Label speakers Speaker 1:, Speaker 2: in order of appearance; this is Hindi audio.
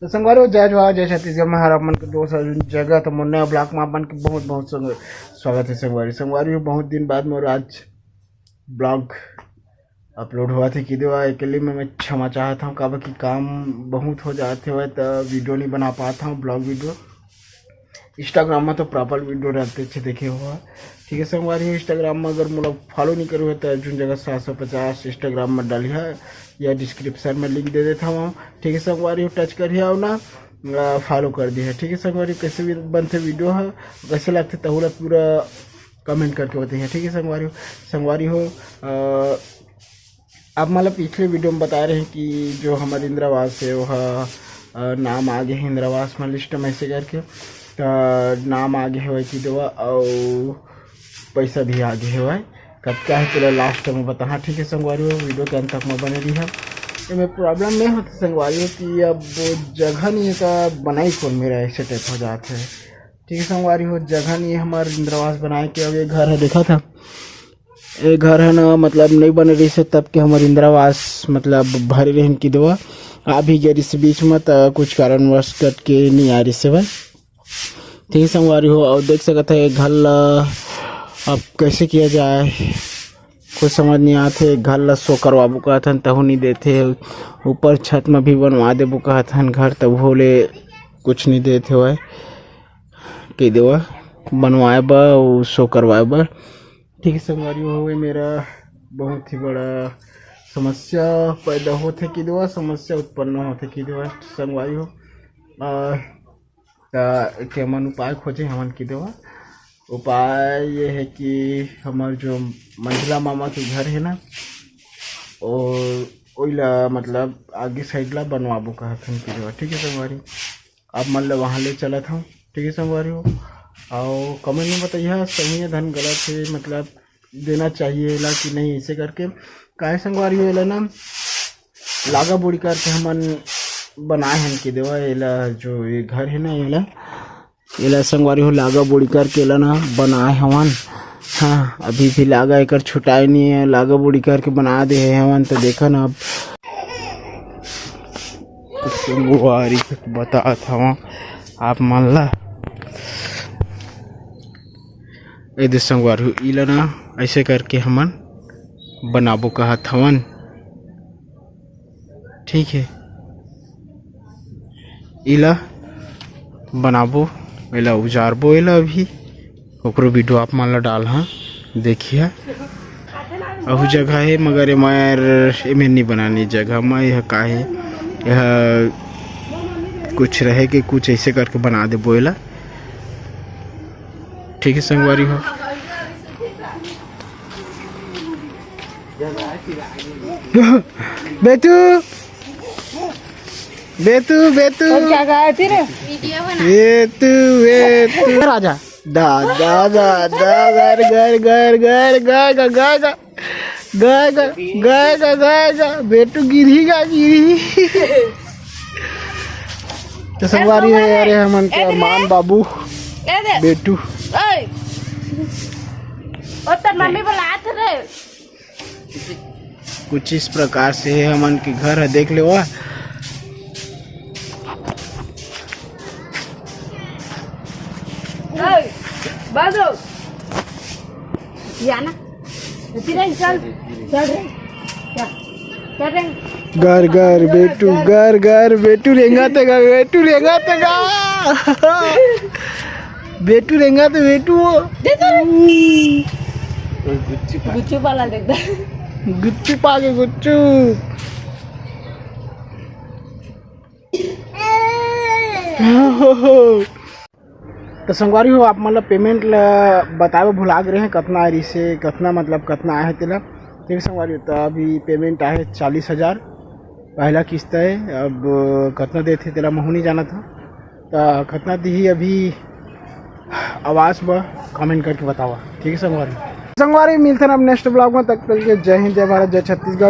Speaker 1: तो संगवारी जय जवाहर जय छत्तीसगढ़ में हर अपन के दोस्त जगह तो मुन्ना ब्लॉक में अपन के बहुत बहुत स्वागत है। संगवारी बहुत दिन बाद मोर आज ब्लॉग अपलोड हुआ थे कि देवा अकेले में मैं क्षमा चाहता हूँ काबर कि काम बहुत हो जाते हुए तो वीडियो नहीं बना पाता हूँ। ब्लॉग वीडियो इंस्टाग्राम में तो प्रॉपर वीडियो रहते अच्छे देखे हुआ ठीक है। संगवारी इंस्टाग्राम में अगर मुझे फॉलो नहीं करो तो अर्जुन जगह 750 इंस्टाग्राम में डाली है या डिस्क्रिप्शन में लिंक दे देता हूँ ठीक है। संगवारी टच करिए और ना फॉलो कर दिए ठीक है। संगवारी कैसे भी बनते वीडियो है कैसे लगते तहुला पूरा कमेंट करके बताइए ठीक है। संगवारी हो आप मतलब पिछले वीडियो में बता रहे हैं कि जो हमारे इंदिरा आवास है वह नाम आगे है इंदिरा आवास में लिस्ट में ऐसे करके तो नाम आगे है वही की दवा और पैसा भी आगे है वही कब क्या है चलो लास्ट में बता ठीक है। संगवारी हो वीडियो के अंत तक में बने रही है इसमें प्रॉब्लम नहीं होती संगवारी हो कि अब वो जगह नहीं है तो बनाई कौन मेरा ऐसे टाइप हो जाते हैं ठीक है। संगवारी हो जगह नहीं है हमारे इंदिरा आवास बनाए के अब ये घर है देखा था ये घर है ना मतलब नहीं बन रही से तब के हमारे इंदिरा आवास मतलब भरे रहन की दवा आ भी गई इस बीच में तो कुछ कारणवश कट के नहीं आ रही से भाई ठीक है। संगवारी हो और देख सकते हैं घर अब कैसे किया जाए कुछ समझ नहीं आते घर ला सो करवाबो कहथन तहु नहीं देते ऊपर छत में भी बनवा देबो कहथन घर तब भोले कुछ नहीं देते हुए कह देवा बनवाए बा और सो करवाए बा ठीक है। संगवारी हो मेरा बहुत ही बड़ा समस्या पैदा होते कि देवा समस्या उत्पन्न होते कि देवा संगवारी हो के मन उपाय खोजे हमन की देवा उपाय ये है कि हमारे जो मंझला मामा के घर है ना और ओइला मतलब आगे साइड ला बनवाबो कहथन की देवा ठीक है। संगवारी आप मन ला वहाँ ले चला था ठीक है। संगवारी हो और कमेंट में बताइए सही है धन गलत है मतलब देना चाहिए ला कि नहीं ऐसे करके काहे संगवारी हो एला ना लागा बुड़ी करके हमन बनाए हैं कि देवा एला जो ये घर है ना एला संगवारी हो लागा बुड़ी करके एला ना बनाए हवन हाँ अभी भी लागा एक छुटाई नहीं है लागा बुड़ी करके बना दे हवन तो देखा ना अब संगवारी बता था आप मान ला यदि संगवारी इला ना ऐसे करके हमन बनाबो कहत हवन ठीक है। इला बनाबो इला उजारबो इला अभी ओकरो वीडियो आप मान ला डाल हाँ देखिए अहू जगह है मगर मैं नहीं बनानी जगह मैं यह का है यह कुछ रहे कि कुछ ऐसे करके बना दे बोला ठीक है। संगवारी हो बेतू बेतू बेतू
Speaker 2: क्या गाया तेरे
Speaker 1: बेतू बेतू राजा दा दा दा दा घर घर घर घर गाएगा गाएगा गाएगा गाएगा गाएगा बेटू गिरेगा गिरी तो संगवारी है अरे हमन के मान बाबू बेटू
Speaker 2: मम्मी बुलात रे
Speaker 1: कुछ इस प्रकार से है हमन के घर है देख ले वाह
Speaker 2: बाजो याना चल चल चल रे
Speaker 1: घर घर बेटू रेंगाते गा बेटू रेंगाते बेटू
Speaker 2: गुच्चू पाला देखता
Speaker 1: गुच्चू पागे गुच्चू तो संगवारी हो आप मतलब पेमेंट बतावे भुला गए हैं कितना आई से कितना मतलब कितना आए तेला ठीक है। संगवारी तो अभी पेमेंट आए 40,000 पहला किस्त है अब कितना देते तेला महू नहीं जाना था तो कितना दी अभी आवाज़ में कमेंट करके बतावा ठीक है। संगवारी मिलते हैं अब नेक्स्ट ब्लॉग में तक के जय हिंद जय भारत जय छत्तीसगढ़।